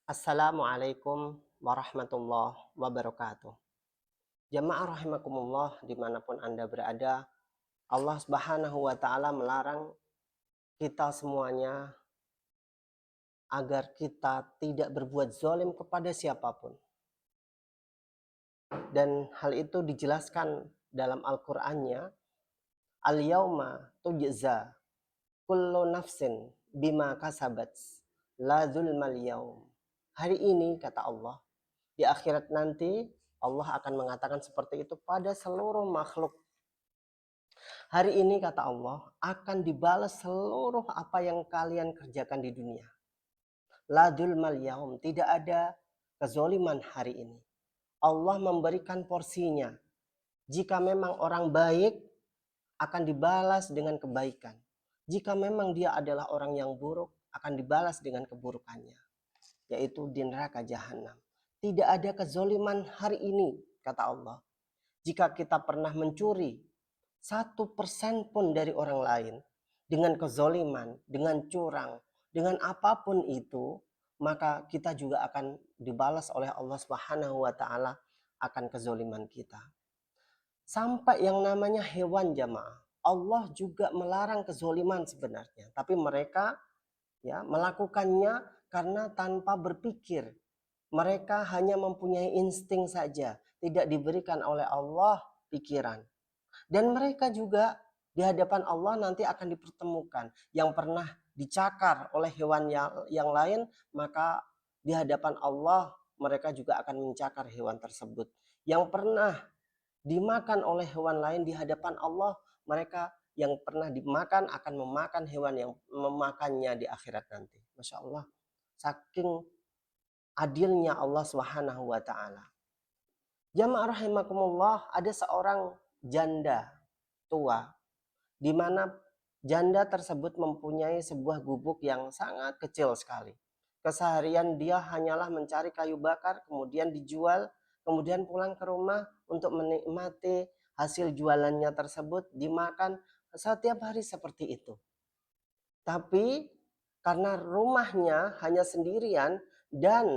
Assalamualaikum warahmatullahi wabarakatuh. Jamaah rahimakumullah dimanapun Anda berada, Allah Subhanahu wa Ta'ala melarang kita semuanya agar kita tidak berbuat zalim kepada siapapun. Dan hal itu dijelaskan dalam Al-Qur'annya, Al-yauma tujza kullu nafsin bima kasabat la zulmal yaum. Hari ini kata Allah, di akhirat nanti Allah akan mengatakan seperti itu pada seluruh makhluk. Hari ini kata Allah akan dibalas seluruh apa yang kalian kerjakan di dunia. La zulmal yaum, tidak ada kezoliman hari ini. Allah memberikan porsinya. Jika memang orang baik akan dibalas dengan kebaikan. Jika memang dia adalah orang yang buruk akan dibalas dengan keburukannya, yaitu di neraka jahanam. Tidak ada kezoliman hari ini, kata Allah. Jika kita pernah mencuri 1% pun dari orang lain, dengan kezoliman, dengan curang, dengan apapun itu, maka kita juga akan dibalas oleh Allah Subhanahu wa Ta'ala akan kezoliman kita. Sampai yang namanya hewan jamaah, Allah juga melarang kezoliman sebenarnya, tapi mereka melakukannya karena tanpa berpikir. Mereka hanya mempunyai insting saja, tidak diberikan oleh Allah pikiran. Dan mereka juga di hadapan Allah nanti akan dipertemukan. Yang pernah dicakar oleh hewan yang lain, maka di hadapan Allah mereka juga akan mencakar hewan tersebut. Yang pernah dimakan oleh hewan lain, di hadapan Allah mereka yang pernah dimakan akan memakan hewan yang memakannya di akhirat nanti. Masya Allah, saking adilnya Allah Subhanahu wa Ta'ala. Jamaah rahimakumullah, ada seorang janda tua, di mana janda tersebut mempunyai sebuah gubuk yang sangat kecil sekali. Keseharian dia hanyalah mencari kayu bakar, kemudian dijual, kemudian pulang ke rumah untuk menikmati hasil jualannya tersebut, dimakan setiap hari seperti itu. Tapi karena rumahnya hanya sendirian dan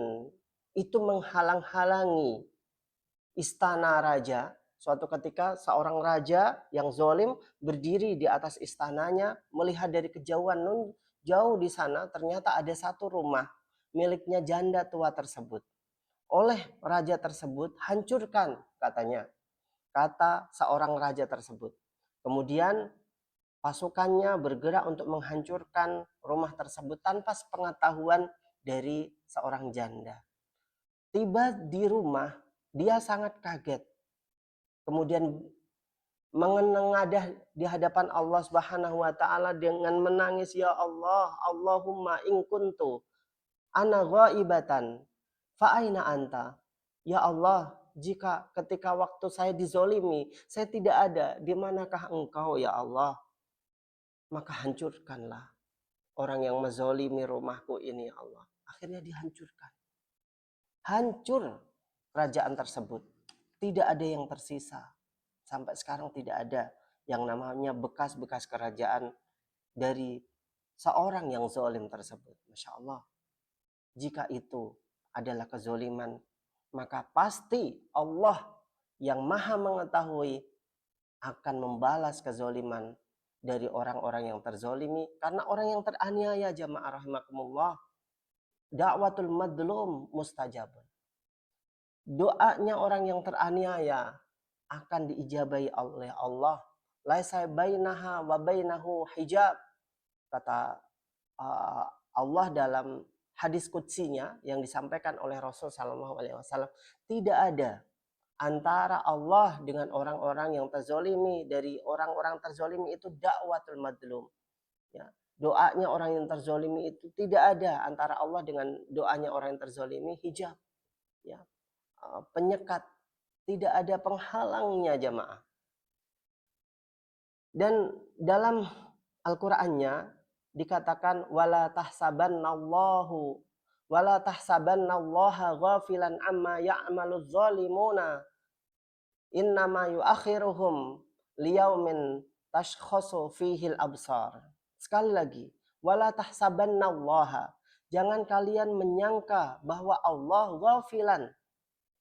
itu menghalang-halangi istana raja, suatu ketika seorang raja yang zolim berdiri di atas istananya, melihat dari kejauhan, jauh di sana ternyata ada satu rumah miliknya janda tua tersebut. Oleh raja tersebut, hancurkan katanya, kata seorang raja tersebut. Kemudian pasukannya bergerak untuk menghancurkan rumah tersebut tanpa sepengetahuan dari seorang janda. Tiba di rumah, dia sangat kaget. Kemudian menengadah di hadapan Allah Subhanahu wa Ta'ala dengan menangis, ya Allah, Allahumma in kuntu ana ghaibatan fa aina anta. Ya Allah, jika ketika waktu saya dizolimi, saya tidak ada, di manakah engkau ya Allah? Maka hancurkanlah orang yang menzolimi rumahku ini ya Allah. Akhirnya dihancurkan. Hancur kerajaan tersebut. Tidak ada yang tersisa. Sampai sekarang tidak ada yang namanya bekas-bekas kerajaan dari seorang yang zalim tersebut. Masya Allah. Jika itu adalah kezoliman, maka pasti Allah yang maha mengetahui akan membalas kezoliman dari orang-orang yang terzolimi. Karena orang yang teraniaya, jamaah rahimakumullah, dakwatul madlum mustajabun. Doanya orang yang teraniaya akan diijabahi oleh Allah. Laisa bainaha wa bainahu hijab, kata Allah dalam hadis qudsinya yang disampaikan oleh Rasul sallallahu alaihi wasallam. Tidak ada antara Allah dengan orang-orang yang terzolimi. Dari orang-orang terzolimi itu dakwatul madlum, ya. Doanya orang yang terzolimi itu tidak ada antara Allah dengan doanya orang yang terzolimi hijab, ya, penyekat, tidak ada penghalangnya jamaah. Dan dalam Al-Qur'annya dikatakan wala tahsabannallaha ghafilan amma ya'maluz zalimuna innama yuakhiruhum liyaumin tashkhasu fihil absar. Sekali lagi, wala tahsabannallaha, Jangan kalian menyangka bahwa Allah ghafilan,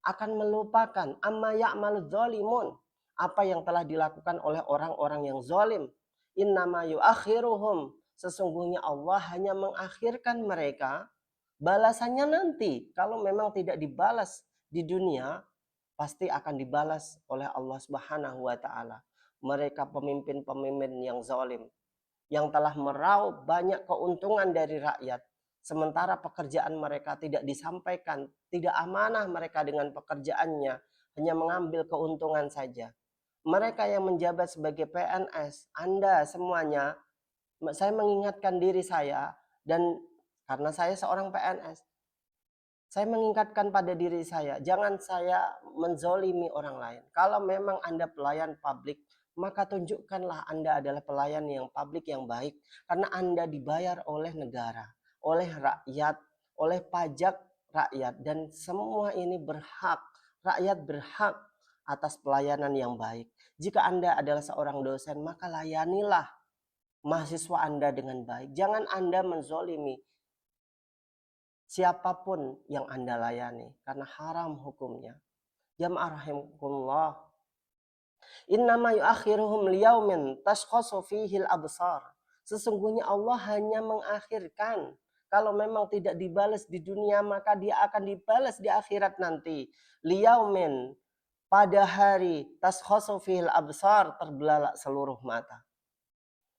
akan melupakan amma ya'malu dzalimun, apa yang telah dilakukan oleh orang-orang yang zalim. Innama yuakhiruhum, sesungguhnya Allah hanya mengakhirkan mereka, balasannya nanti. Kalau memang tidak dibalas di dunia, pasti akan dibalas oleh Allah Subhanahu wa taala. Mereka pemimpin-pemimpin yang zalim, yang telah meraup banyak keuntungan dari rakyat, sementara pekerjaan mereka tidak disampaikan, tidak amanah mereka dengan pekerjaannya, hanya mengambil keuntungan saja. Mereka yang menjabat sebagai PNS, Anda semuanya, saya mengingatkan diri saya, dan karena saya seorang PNS, saya mengingatkan pada diri saya, jangan saya menzolimi orang lain. Kalau memang Anda pelayan publik, maka tunjukkanlah Anda adalah pelayan yang publik yang baik. Karena Anda dibayar oleh negara, oleh rakyat, oleh pajak rakyat. Dan semua ini berhak, rakyat berhak atas pelayanan yang baik. Jika Anda adalah seorang dosen, maka layanilah mahasiswa Anda dengan baik. Jangan Anda menzolimi siapapun yang Anda layani, karena haram hukumnya. Jamaah rahimakumullah. Innama yuakhiruhum liyaumin tashkhasu fihil absar. Sesungguhnya Allah hanya mengakhirkan. Kalau memang tidak dibalas di dunia, maka dia akan dibalas di akhirat nanti. Liyaumin, pada hari tashkhasu fihil absar, terbelalak seluruh mata.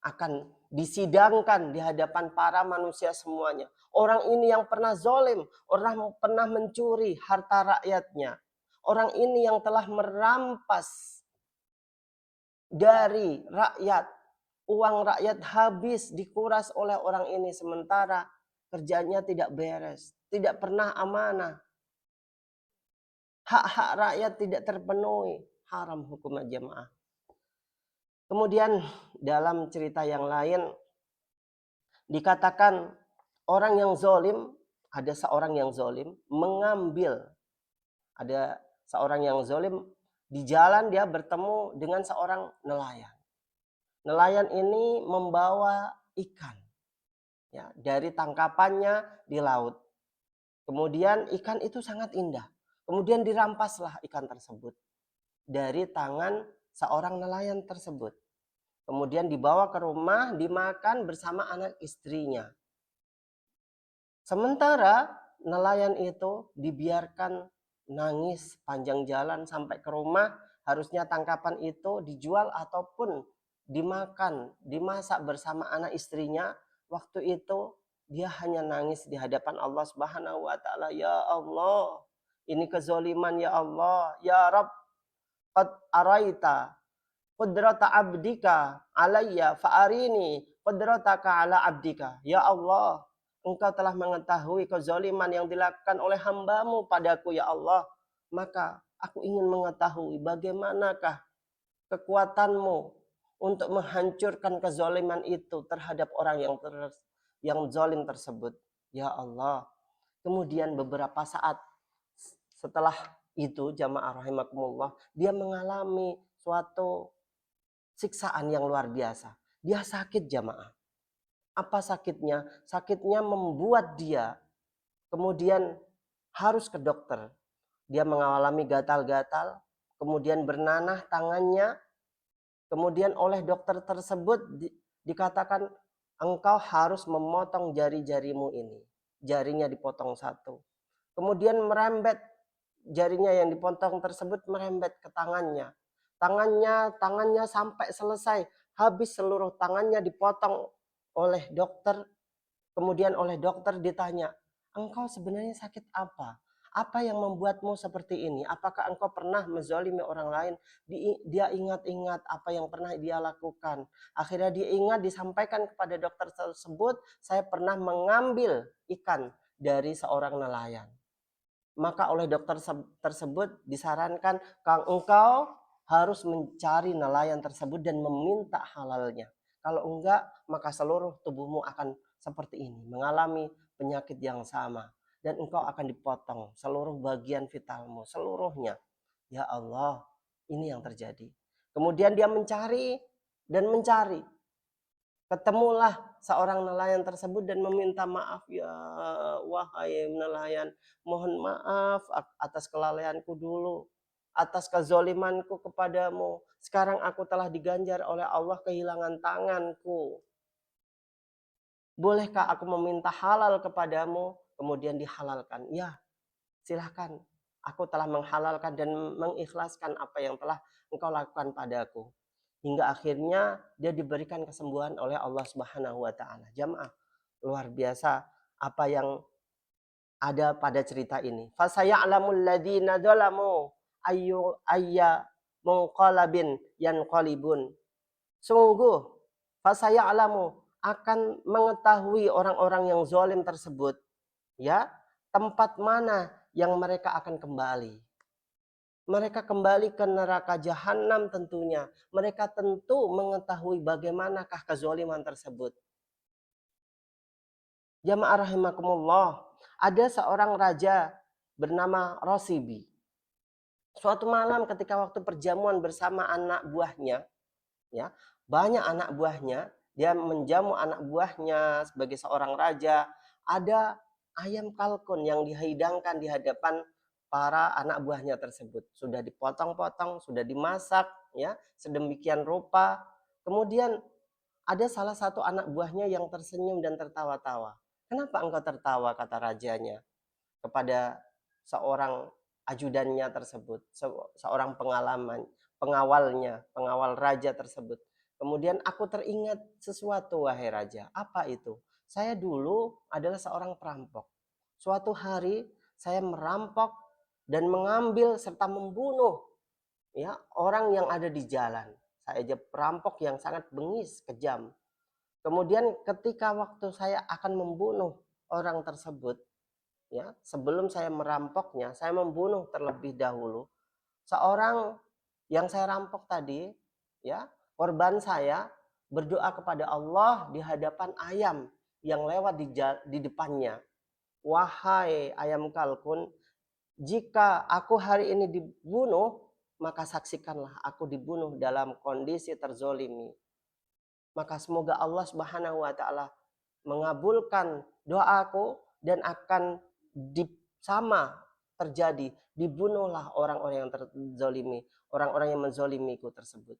Akan disidangkan di hadapan para manusia semuanya. Orang ini yang pernah zalim, orang pernah mencuri harta rakyatnya. Orang ini yang telah merampas dari rakyat. Uang rakyat habis dikuras oleh orang ini, sementara kerjanya tidak beres, tidak pernah amanah. Hak-hak rakyat tidak terpenuhi, haram hukum jamaah. Kemudian dalam cerita yang lain dikatakan orang yang zalim, ada seorang yang zalim mengambil, ada seorang yang zalim di jalan dia bertemu dengan seorang nelayan. Nelayan ini membawa ikan ya, dari tangkapannya di laut. Kemudian ikan itu sangat indah. Kemudian dirampaslah ikan tersebut dari tangan seorang nelayan tersebut. Kemudian dibawa ke rumah, dimakan bersama anak istrinya. Sementara nelayan itu dibiarkan nangis panjang jalan sampai ke rumah. Harusnya tangkapan itu dijual ataupun dimakan, dimasak bersama anak istrinya. Waktu itu dia hanya nangis di hadapan Allah Subhanahu wa taala. Ya Allah, ini kezoliman ya Allah. Ya Rabb, qad araita qudrata abdika alayya fa'arini qudrataka ala abdika. Ya Allah, Engkau telah mengetahui kezaliman yang dilakukan oleh hambamu padaku ya Allah. Maka aku ingin mengetahui bagaimanakah kekuatanmu untuk menghancurkan kezaliman itu terhadap orang yang zalim tersebut. Ya Allah. Kemudian beberapa saat setelah itu, jamaah rahimakumullah, dia mengalami suatu siksaan yang luar biasa. Dia sakit jamaah. Apa sakitnya? Sakitnya membuat dia kemudian harus ke dokter. Dia mengalami gatal-gatal, kemudian bernanah tangannya. Kemudian oleh dokter tersebut dikatakan engkau harus memotong jari-jarimu ini. Jarinya dipotong satu. Kemudian merembet, jarinya yang dipotong tersebut merembet ke tangannya. Tangannya sampai selesai, habis seluruh tangannya dipotong oleh dokter. Kemudian oleh dokter ditanya, engkau sebenarnya sakit apa? Apa yang membuatmu seperti ini? Apakah engkau pernah menzalimi orang lain? Dia ingat-ingat apa yang pernah dia lakukan. Akhirnya dia ingat, disampaikan kepada dokter tersebut, saya pernah mengambil ikan dari seorang nelayan. Maka oleh dokter tersebut disarankan, engkau harus mencari nelayan tersebut dan meminta halalnya. Kalau enggak, maka seluruh tubuhmu akan seperti ini, mengalami penyakit yang sama. Dan engkau akan dipotong seluruh bagian vitalmu, seluruhnya. Ya Allah, ini yang terjadi. Kemudian dia mencari dan mencari. Ketemulah seorang nelayan tersebut dan meminta maaf, "Ya wahai nelayan, mohon maaf atas kelalaianku dulu, atas kezolimanku kepadamu. Sekarang aku telah diganjar oleh Allah kehilangan tanganku. Bolehkah aku meminta halal kepadamu?" Kemudian dihalalkan. "Ya, silahkan. Aku telah menghalalkan dan mengikhlaskan apa yang telah engkau lakukan padaku." Hingga akhirnya dia diberikan kesembuhan oleh Allah Subhanahu wa taala. Jamaah, luar biasa apa yang ada pada cerita ini. Fasaya'lamul ladzina dzalamu ayya munqalabin yanqalibun. Sungguh fasaya'lamu akan mengetahui orang-orang yang zalim tersebut, ya, tempat mana yang mereka akan kembali. Mereka kembali ke neraka jahanam tentunya. Mereka tentu mengetahui bagaimanakah kezaliman tersebut. Jamaah rahimakumullah, ada seorang raja bernama Rosibi. Suatu malam ketika waktu perjamuan bersama anak buahnya, ya, banyak anak buahnya, dia menjamu anak buahnya sebagai seorang raja, ada ayam kalkun yang dihidangkan di hadapan para anak buahnya tersebut. Sudah dipotong-potong, sudah dimasak, ya, sedemikian rupa. Kemudian ada salah satu anak buahnya yang tersenyum dan tertawa-tawa. "Kenapa engkau tertawa?" kata rajanya kepada seorang ajudannya tersebut, seorang pengawal raja tersebut. Kemudian, "Aku teringat sesuatu wahai raja." "Apa itu?" "Saya dulu adalah seorang perampok. Suatu hari saya merampok dan mengambil serta membunuh, ya, orang yang ada di jalan. Saya aja perampok yang sangat bengis, kejam. Kemudian ketika waktu saya akan membunuh orang tersebut, ya, sebelum saya merampoknya, saya membunuh terlebih dahulu seorang yang saya rampok tadi, ya, korban saya berdoa kepada Allah di hadapan ayam yang lewat di depannya. 'Wahai ayam kalkun, jika aku hari ini dibunuh, maka saksikanlah aku dibunuh dalam kondisi terzolimi. Maka semoga Allah Subhanahu wa taala mengabulkan doaku dan akan sama terjadi, dibunuhlah orang-orang yang terzolimi, orang-orang yang menzolimiku tersebut."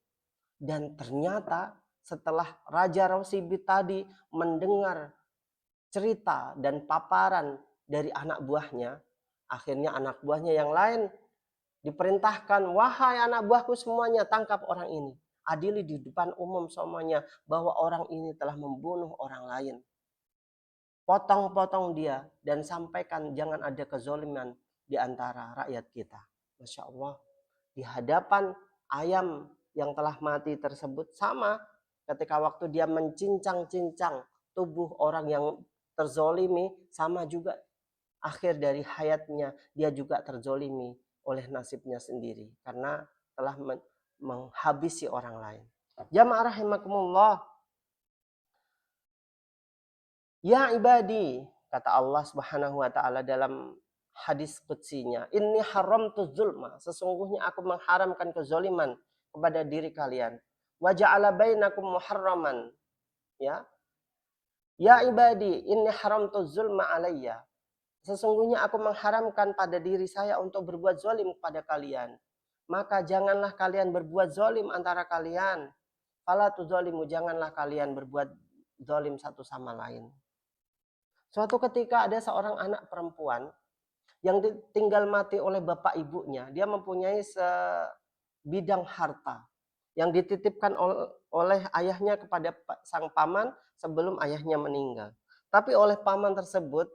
Dan ternyata setelah Raja Rosibi tadi mendengar cerita dan paparan dari anak buahnya, akhirnya anak buahnya yang lain diperintahkan, "Wahai anak buahku semuanya, tangkap orang ini. Adili di depan umum semuanya bahwa orang ini telah membunuh orang lain. Potong-potong dia dan sampaikan jangan ada kezoliman di antara rakyat kita." Masya Allah. Di hadapan ayam yang telah mati tersebut, sama ketika waktu dia mencincang-cincang tubuh orang yang terzolimi, sama juga akhir dari hayatnya dia juga terzolimi oleh nasibnya sendiri karena telah menghabisi orang lain. Jamaah rahimakumullah, "Ya ibadi," kata Allah Subhanahu wa taala dalam hadis qutsinya, "Inni haramtu zulma." Sesungguhnya aku mengharamkan kezaliman kepada diri kalian. "Wa ja'ala bainakum muharraman." Ya. "Ya ibadi, inni haramtu zulma alayya." Sesungguhnya aku mengharamkan pada diri saya untuk berbuat zalim kepada kalian. Maka janganlah kalian berbuat zalim antara kalian. Fala tuzalimu, janganlah kalian berbuat zalim satu sama lain. Suatu ketika ada seorang anak perempuan yang tinggal mati oleh bapak ibunya. Dia mempunyai sebidang harta yang dititipkan oleh ayahnya kepada sang paman sebelum ayahnya meninggal. Tapi oleh paman tersebut,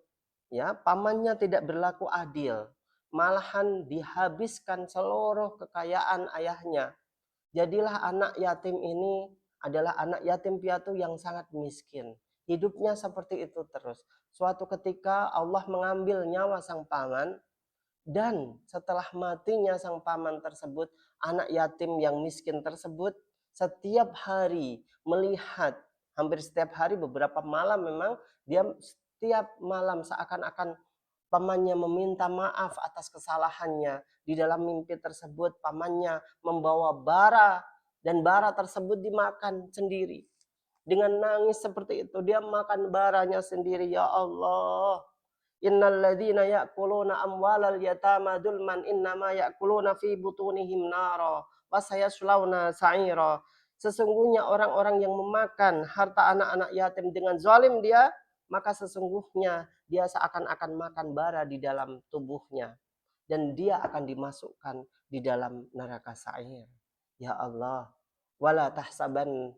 ya, pamannya tidak berlaku adil. Malahan dihabiskan seluruh kekayaan ayahnya. Jadilah anak yatim ini adalah anak yatim piatu yang sangat miskin. Hidupnya seperti itu terus. Suatu ketika Allah mengambil nyawa sang paman, dan setelah matinya sang paman tersebut, anak yatim yang miskin tersebut setiap hari melihat, hampir setiap hari, beberapa malam memang dia setiap malam seakan-akan pamannya meminta maaf atas kesalahannya. Di dalam mimpi tersebut pamannya membawa bara dan bara tersebut dimakan sendiri. dengan nangis seperti itu dia makan baranya sendiri. Ya Allah, innal ladzina ya'kuluna amwalal yatama dzulman innama ya'kuluna fi butunihim nara wa sayaslawna sa'ira. Sesungguhnya orang-orang yang memakan harta anak-anak yatim dengan zalim dia, maka sesungguhnya dia seakan-akan makan bara di dalam tubuhnya dan dia akan dimasukkan di dalam neraka sa'ir. Ya Allah, wala tahsabanna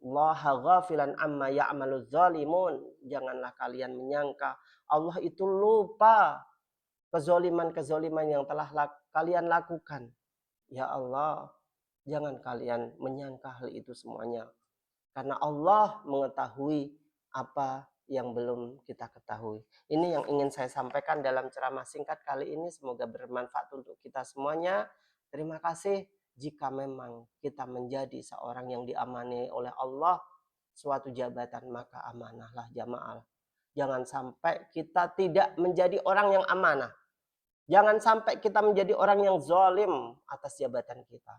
Allaha ghafilan amma ya'maluz zalimun. Janganlah kalian menyangka Allah itu lupa kezoliman-kezoliman yang telah kalian lakukan. Ya Allah, jangan kalian menyangka hal itu semuanya. Karena Allah mengetahui apa yang belum kita ketahui. Ini yang ingin saya sampaikan dalam ceramah singkat kali ini. Semoga bermanfaat untuk kita semuanya. Terima kasih. Jika memang kita menjadi seorang yang diamani oleh Allah suatu jabatan, maka amanahlah jamaah. Jangan sampai kita tidak menjadi orang yang amanah. Jangan sampai kita menjadi orang yang zalim atas jabatan kita.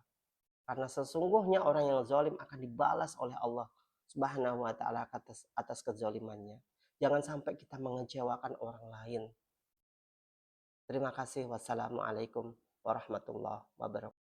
Karena sesungguhnya orang yang zalim akan dibalas oleh Allah Subhanahu wa taala atas kezalimannya. Jangan sampai kita mengecewakan orang lain. Terima kasih. Wassalamualaikum warahmatullahi wabarakatuh.